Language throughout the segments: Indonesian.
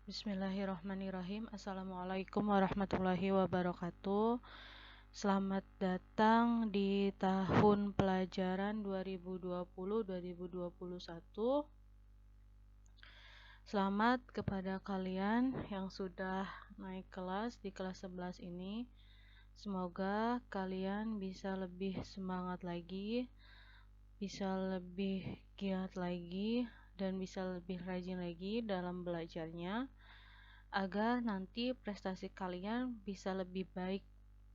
Bismillahirrahmanirrahim. Assalamualaikum warahmatullahi wabarakatuh. Selamat datang di tahun pelajaran 2020-2021. Selamat kepada kalian yang sudah naik kelas di kelas 11 ini. Semoga kalian bisa lebih semangat lagi, bisa lebih giat lagi, dan bisa lebih rajin lagi dalam belajarnya, agar nanti prestasi kalian bisa lebih baik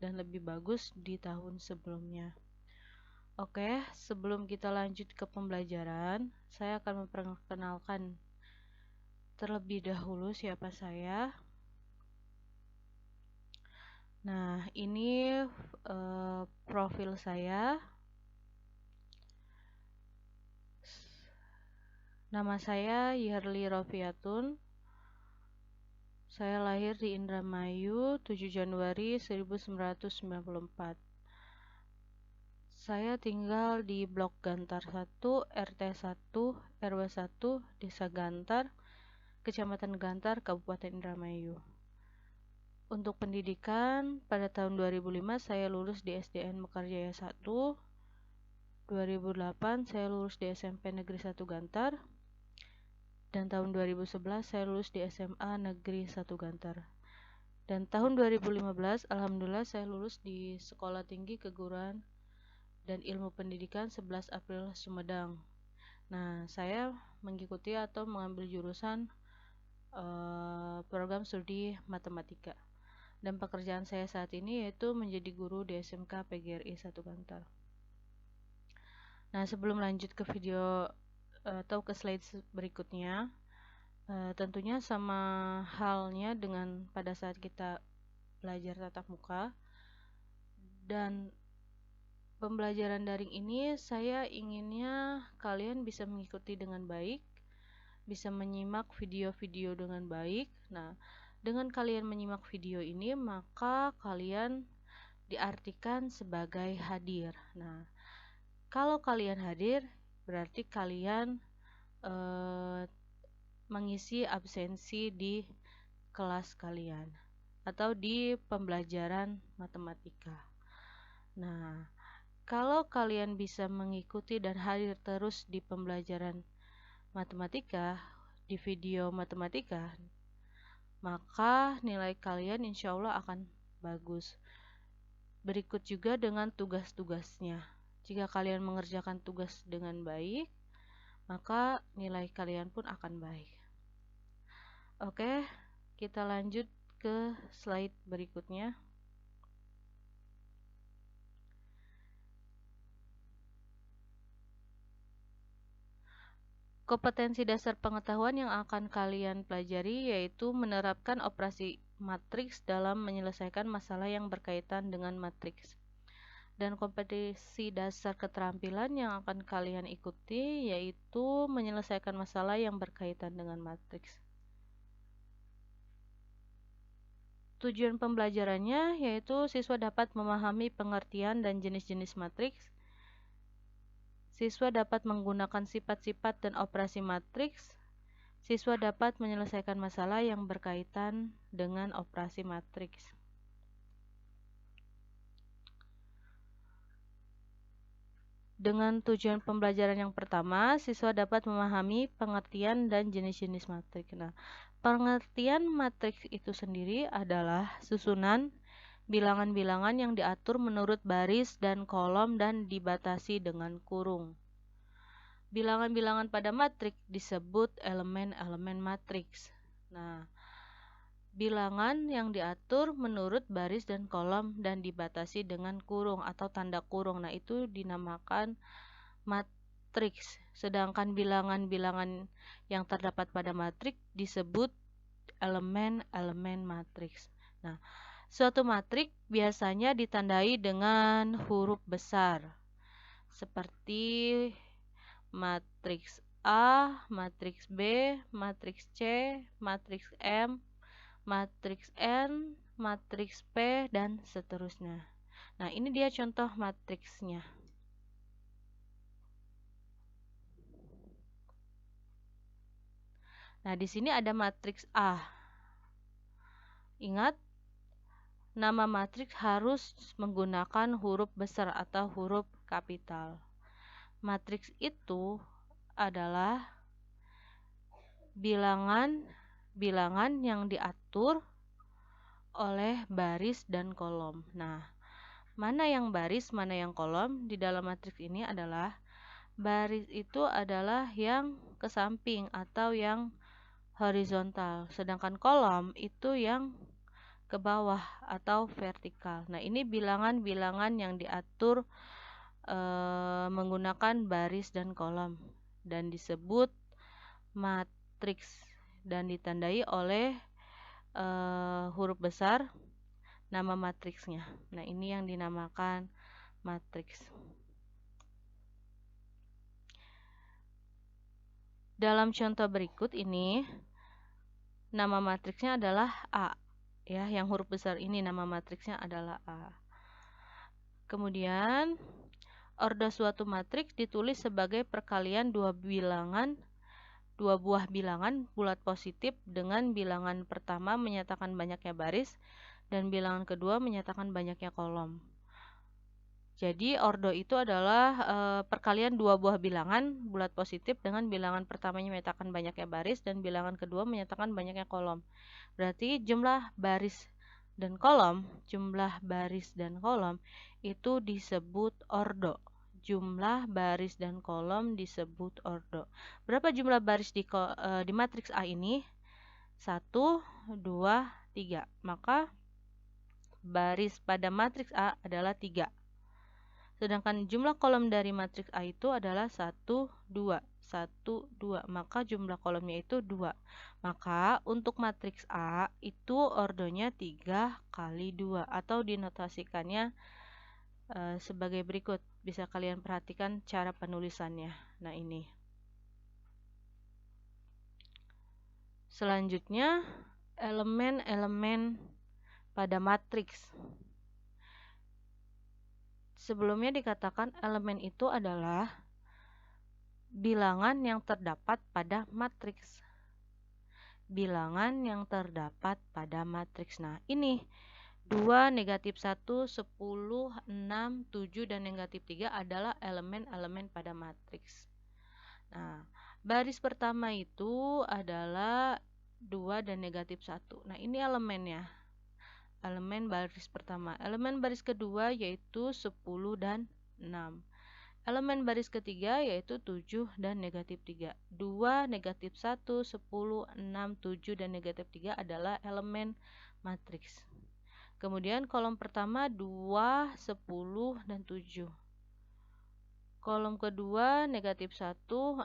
dan lebih bagus di tahun sebelumnya. Oke, sebelum kita lanjut ke pembelajaran, saya akan memperkenalkan terlebih dahulu siapa saya. Nah, ini profil saya. Nama saya Yerli Rofiatun. Saya lahir di Indramayu 7 Januari 1994. Saya tinggal di Blok Gantar 1, RT 1, RW 1, Desa Gantar, Kecamatan Gantar, Kabupaten Indramayu. Untuk pendidikan, pada tahun 2005 saya lulus di SDN Mekarjaya 1. 2008 saya lulus di SMP Negeri 1 Gantar. Dan tahun 2011 saya lulus di SMA Negeri 1 Gantar. Dan tahun 2015 alhamdulillah saya lulus di Sekolah Tinggi Keguruan dan Ilmu Pendidikan 11 April Sumedang. Nah, saya mengikuti atau mengambil jurusan program studi matematika. Dan pekerjaan saya saat ini yaitu menjadi guru di SMK PGRI 1 Gantar. Nah, sebelum lanjut ke video atau ke slide berikutnya, tentunya sama halnya dengan pada saat kita belajar tatap muka, dan pembelajaran daring ini saya inginnya kalian bisa mengikuti dengan baik, bisa menyimak video-video dengan baik. Nah, dengan kalian menyimak video ini, maka kalian diartikan sebagai hadir. Nah, kalau kalian hadir, berarti kalian mengisi absensi di kelas kalian atau di pembelajaran matematika. Nah, kalau kalian bisa mengikuti dan hadir terus di pembelajaran matematika, di video matematika, maka nilai kalian insya Allah akan bagus. Berikut juga dengan tugas-tugasnya. Jika kalian mengerjakan tugas dengan baik, maka nilai kalian pun akan baik. Oke, kita lanjut ke slide berikutnya. Kompetensi dasar pengetahuan yang akan kalian pelajari yaitu menerapkan operasi matriks dalam menyelesaikan masalah yang berkaitan dengan matriks. Dan kompetensi dasar keterampilan yang akan kalian ikuti yaitu menyelesaikan masalah yang berkaitan dengan matriks. Tujuan pembelajarannya yaitu siswa dapat memahami pengertian dan jenis-jenis matriks. Siswa dapat menggunakan sifat-sifat dan operasi matriks. Siswa dapat menyelesaikan masalah yang berkaitan dengan operasi matriks. Dengan tujuan pembelajaran yang pertama, siswa dapat memahami pengertian dan jenis-jenis matriks. Nah, pengertian matriks itu sendiri adalah susunan bilangan-bilangan yang diatur menurut baris dan kolom dan dibatasi dengan kurung. Bilangan-bilangan pada matriks disebut elemen-elemen matriks. Nah, bilangan yang diatur menurut baris dan kolom dan dibatasi dengan kurung atau tanda kurung, nah itu dinamakan matriks. Sedangkan bilangan-bilangan yang terdapat pada matriks disebut elemen-elemen matriks. Nah, suatu matriks biasanya ditandai dengan huruf besar seperti matriks A, matriks B, matriks C, matriks M, matriks N, matriks P, dan seterusnya. Nah, ini dia contoh matriksnya. Nah, di sini ada matriks A. Ingat, nama matriks harus menggunakan huruf besar atau huruf kapital. Matriks itu adalah bilangan yang diatur oleh baris dan kolom. Nah, mana yang baris, mana yang kolom di dalam matriks ini adalah baris itu adalah yang ke samping atau yang horizontal, sedangkan kolom itu yang ke bawah atau vertikal. Nah, ini bilangan-bilangan yang diatur menggunakan baris dan kolom dan disebut matriks dan ditandai oleh huruf besar nama matriksnya. Nah, ini yang dinamakan matriks. Dalam contoh berikut ini, nama matriksnya adalah A. Ya, yang huruf besar ini nama matriksnya adalah A. Kemudian, ordo suatu matriks ditulis sebagai perkalian dua buah bilangan bulat positif dengan bilangan pertama menyatakan banyaknya baris dan bilangan kedua menyatakan banyaknya kolom. Jadi ordo itu adalah perkalian dua buah bilangan bulat positif dengan bilangan pertamanya menyatakan banyaknya baris dan bilangan kedua menyatakan banyaknya kolom. Berarti jumlah baris dan kolom itu disebut ordo. Jumlah baris dan kolom disebut ordo. Berapa jumlah baris di matriks A ini? 1, 2, 3. Maka baris pada matriks A adalah 3. Sedangkan jumlah kolom dari matriks A itu adalah 1, 2. 1, 2. Maka jumlah kolomnya itu 2. Maka untuk matriks A itu ordonya 3 kali 2. Atau dinotasikannya sebagai berikut. Bisa kalian perhatikan cara penulisannya. Nah, ini. Selanjutnya, elemen-elemen pada matriks. Sebelumnya dikatakan elemen itu adalah bilangan yang terdapat pada matriks. Bilangan yang terdapat pada matriks. Nah, ini 2, negatif 1, 10, 6, 7, dan negatif 3 adalah elemen-elemen pada matriks. Nah, baris pertama itu adalah 2 dan negatif 1. Nah, ini elemennya. Elemen baris pertama. Elemen baris kedua yaitu 10 dan 6. Elemen baris ketiga yaitu 7 dan negatif 3. 2, negatif 1, 10, 6, 7, dan negatif 3 adalah elemen matriks. Kemudian kolom pertama 2, 10, dan 7. Kolom kedua negatif 1,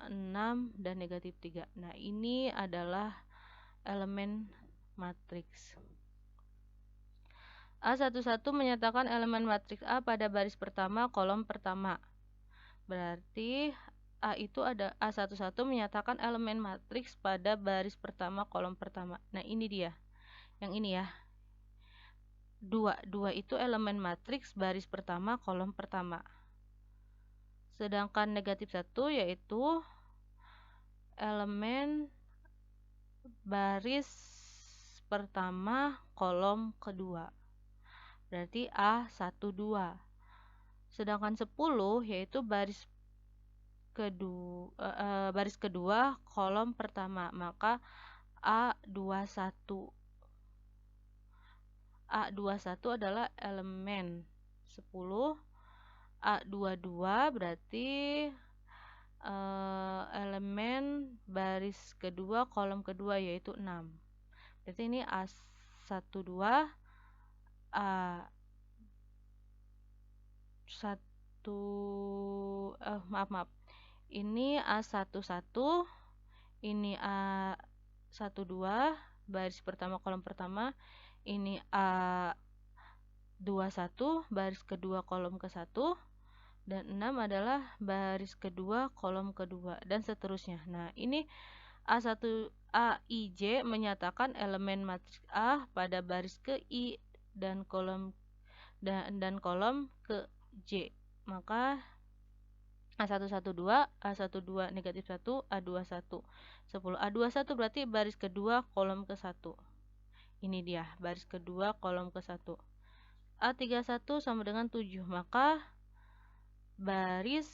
6, dan negatif 3. Nah, ini adalah elemen matriks. A11 menyatakan elemen matriks A pada baris pertama kolom pertama. Berarti A itu ada A11 menyatakan elemen matriks pada baris pertama kolom pertama. Nah, ini dia. Yang ini ya. 2 itu elemen matriks baris pertama kolom pertama. Sedangkan negatif 1 yaitu elemen baris pertama kolom kedua. Berarti A12. Sedangkan 10 yaitu baris kedua kolom pertama, maka A21. A21 adalah elemen 10. A22 berarti elemen baris kedua kolom kedua yaitu 6. Berarti ini A12, A1 maaf. Ini A11, ini A12 baris pertama kolom pertama, ini A21 baris kedua kolom ke-1, dan 6 adalah baris kedua kolom kedua, dan seterusnya. Nah, ini AIJ menyatakan elemen matriks A pada baris ke I dan kolom ke J. Maka A112, A12 negatif 1, A21 10. A21 berarti baris kedua kolom ke-1. Ini dia baris kedua kolom ke-1. A31 sama dengan 7, maka baris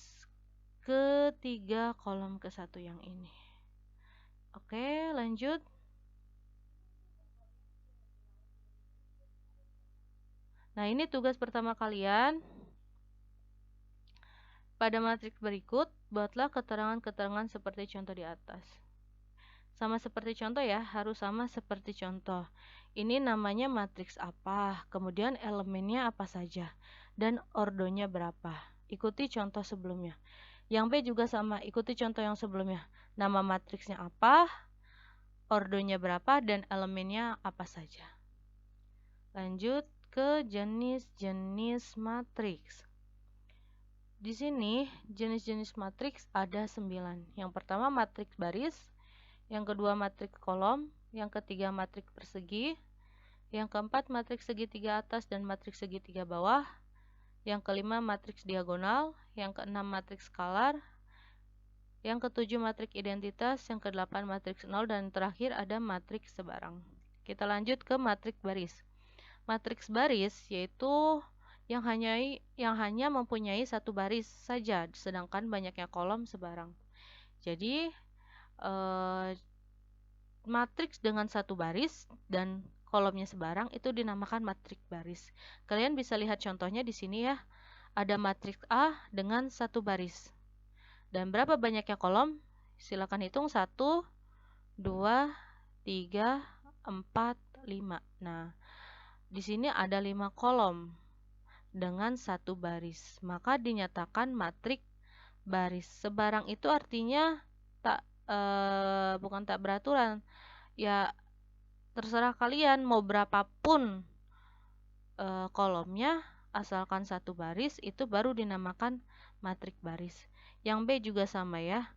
ketiga kolom ke-1 yang ini. Oke, lanjut. Nah, ini tugas pertama kalian. Pada matriks berikut, buatlah keterangan-keterangan seperti contoh di atas. Sama seperti contoh ya, harus sama seperti contoh. Ini namanya matriks apa, kemudian elemennya apa saja, dan ordonya berapa. Ikuti contoh sebelumnya. Yang B juga sama, ikuti contoh yang sebelumnya. Nama matriksnya apa, ordonya berapa, dan elemennya apa saja. Lanjut ke jenis-jenis matriks. Di sini jenis-jenis matriks ada 9. Yang pertama matriks baris, yang kedua matriks kolom, yang ketiga matriks persegi, yang keempat matriks segitiga atas dan matriks segitiga bawah, yang kelima matriks diagonal, yang keenam matriks skalar, yang ketujuh matriks identitas, yang kedelapan matriks nol, dan terakhir ada matriks sebarang. Kita lanjut ke matriks baris. Matriks baris yaitu yang hanya mempunyai satu baris saja, sedangkan banyaknya kolom sebarang. Jadi matriks dengan satu baris dan kolomnya sebarang itu dinamakan matriks baris. Kalian bisa lihat contohnya di sini ya. Ada matriks A dengan satu baris. Dan berapa banyaknya kolom? Silakan hitung 1, 2, 3, 4, 5. Nah, di sini ada 5 kolom dengan satu baris. Maka dinyatakan matriks baris. Sebarang itu artinya bukan tak beraturan. Ya, terserah kalian mau berapapun kolomnya, asalkan satu baris, itu baru dinamakan matriks baris. Yang B juga sama ya,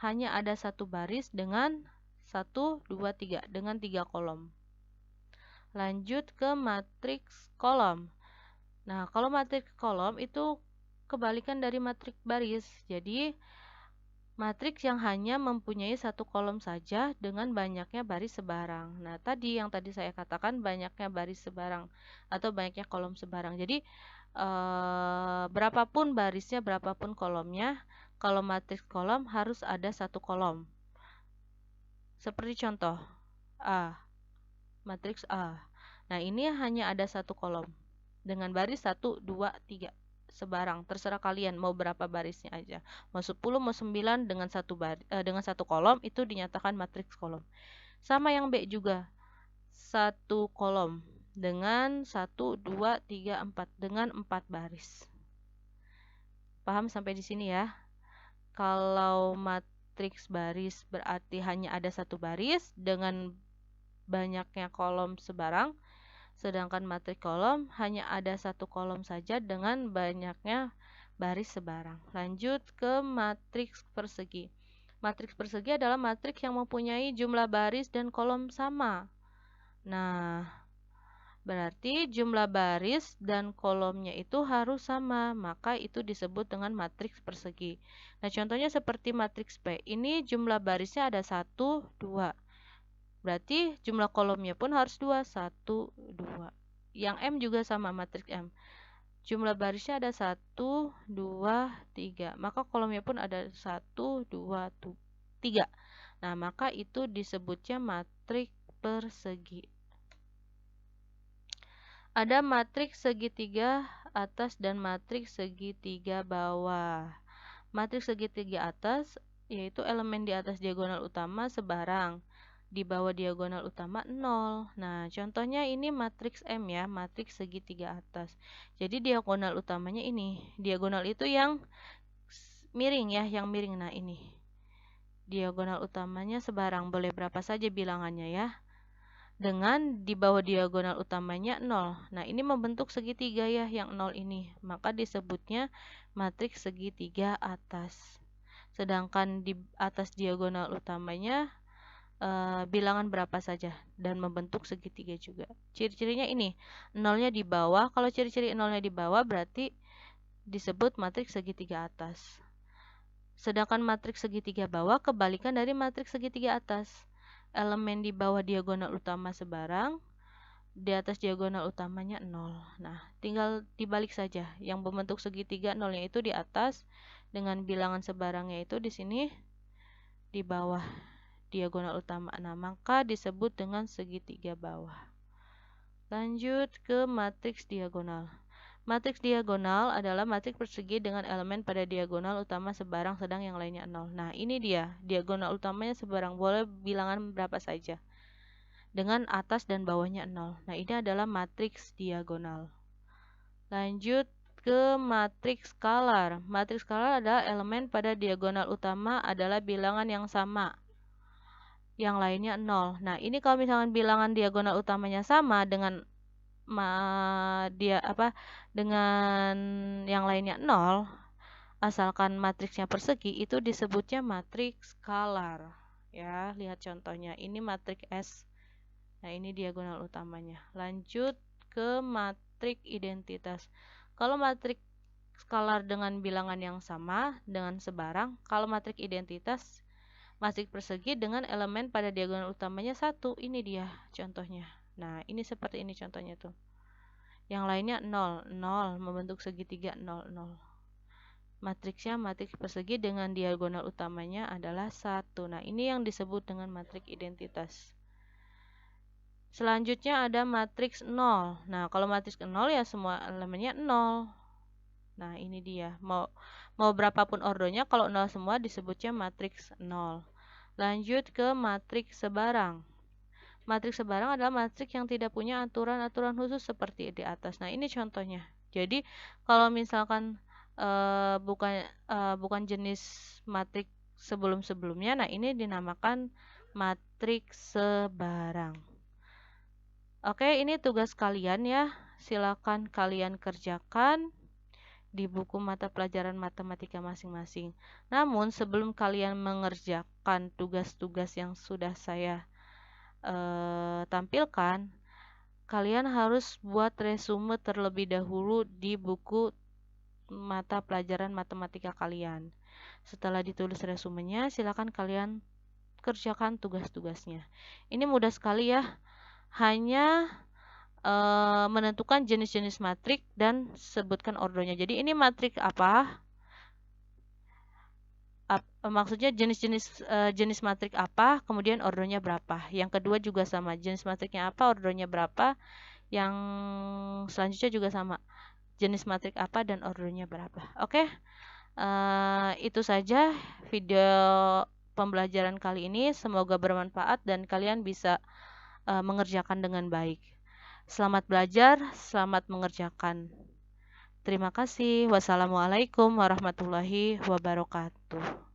hanya ada satu baris dengan 1, 2, 3, dengan 3 kolom. Lanjut ke matriks kolom. Nah, kalau matriks kolom itu kebalikan dari matriks baris. Jadi matriks yang hanya mempunyai satu kolom saja dengan banyaknya baris sebarang. Nah, yang tadi saya katakan banyaknya baris sebarang atau banyaknya kolom sebarang. Jadi berapapun barisnya, berapapun kolomnya, kalau matriks kolom harus ada satu kolom. Seperti contoh A, matriks A. Nah, ini hanya ada satu kolom dengan baris 1, 2, 3. Sebarang, terserah kalian mau berapa barisnya aja, mau 10, mau 9, dengan satu kolom itu dinyatakan matriks kolom. Sama yang B juga, satu kolom dengan 1, 2, 3, 4, dengan 4 baris. Paham sampai di sini ya? Kalau matriks baris berarti hanya ada satu baris dengan banyaknya kolom sebarang. Sedangkan matriks kolom hanya ada satu kolom saja dengan banyaknya baris sebarang. Lanjut ke matriks persegi. Matriks persegi adalah matriks yang mempunyai jumlah baris dan kolom sama. Nah, berarti jumlah baris dan kolomnya itu harus sama, maka itu disebut dengan matriks persegi. Nah, contohnya seperti matriks P. Ini jumlah barisnya ada 1, 2. Berarti jumlah kolomnya pun harus 2, 1, 2. Yang M juga sama, matriks M. Jumlah barisnya ada 1, 2, 3. Maka kolomnya pun ada 1, 2, 3. Nah, maka itu disebutnya matriks persegi. Ada matriks segitiga atas dan matriks segitiga bawah. Matriks segitiga atas yaitu elemen di atas diagonal utama sebarang, di bawah diagonal utama 0. Nah, contohnya ini matriks M ya, matriks segitiga atas. Jadi diagonal utamanya ini. Diagonal itu yang miring ya, yang miring. Nah, ini. Diagonal utamanya sebarang, boleh berapa saja bilangannya ya. Dengan di bawah diagonal utamanya 0. Nah, ini membentuk segitiga ya, yang 0 ini. Maka disebutnya matriks segitiga atas. Sedangkan di atas diagonal utamanya bilangan berapa saja dan membentuk segitiga juga. Ciri-cirinya ini, nolnya di bawah. Kalau ciri-ciri nolnya di bawah berarti disebut matriks segitiga atas. Sedangkan matriks segitiga bawah kebalikan dari matriks segitiga atas. Elemen di bawah diagonal utama sebarang, di atas diagonal utamanya 0. Nah, tinggal dibalik saja. Yang berbentuk segitiga 0-nya itu di atas, dengan bilangan sebarangnya itu di sini di bawah diagonal utama. Nah, maka disebut dengan segitiga bawah. Lanjut ke matriks diagonal. Matriks diagonal adalah matriks persegi dengan elemen pada diagonal utama sebarang sedang yang lainnya 0. Nah, ini dia. Diagonal utamanya sebarang, boleh bilangan berapa saja, dengan atas dan bawahnya 0. Nah, ini adalah matriks diagonal. Lanjut ke matriks skalar. Matriks skalar adalah elemen pada diagonal utama adalah bilangan yang sama, yang lainnya 0. Nah, ini kalau misalkan bilangan diagonal utamanya sama dengan dengan yang lainnya 0, asalkan matriksnya persegi, itu disebutnya matriks skalar. Ya, lihat contohnya. Ini matriks S. Nah, ini diagonal utamanya. Lanjut ke matriks identitas. Kalau matriks skalar dengan bilangan yang sama dengan sebarang, kalau matriks identitas matriks persegi dengan elemen pada diagonal utamanya 1. Ini dia contohnya. Nah, ini seperti ini contohnya tuh. Yang lainnya 0, 0, membentuk segitiga 0, 0. Matriksnya matriks persegi dengan diagonal utamanya adalah 1. Nah, ini yang disebut dengan matriks identitas. Selanjutnya ada matriks 0. Nah, kalau matriks 0 ya semua elemennya 0. Nah, ini dia. Mau berapapun ordonya, kalau 0 semua disebutnya matriks 0. Lanjut ke matriks sebarang. Matriks sebarang adalah matriks yang tidak punya aturan-aturan khusus seperti di atas. Nah, ini contohnya. Jadi, kalau misalkan bukan jenis matriks sebelum-sebelumnya, nah ini dinamakan matriks sebarang. Oke, ini tugas kalian ya. Silakan kalian kerjakan di buku mata pelajaran matematika masing-masing. Namun, sebelum kalian mengerjakan tugas-tugas yang sudah saya tampilkan, kalian harus buat resume terlebih dahulu di buku mata pelajaran matematika kalian. Setelah ditulis resumenya, silakan kalian kerjakan tugas-tugasnya. Ini mudah sekali ya, hanya menentukan jenis-jenis matrik dan sebutkan ordonya. Jadi ini matrik apa? Maksudnya jenis matrik apa, kemudian ordonya berapa. Yang kedua juga sama, jenis matriknya apa, ordonya berapa. Yang selanjutnya juga sama, jenis matrik apa dan ordonya berapa. Oke, itu saja video pembelajaran kali ini. Semoga bermanfaat dan kalian bisa mengerjakan dengan baik. Selamat belajar, selamat mengerjakan. Terima kasih. Wassalamualaikum warahmatullahi wabarakatuh.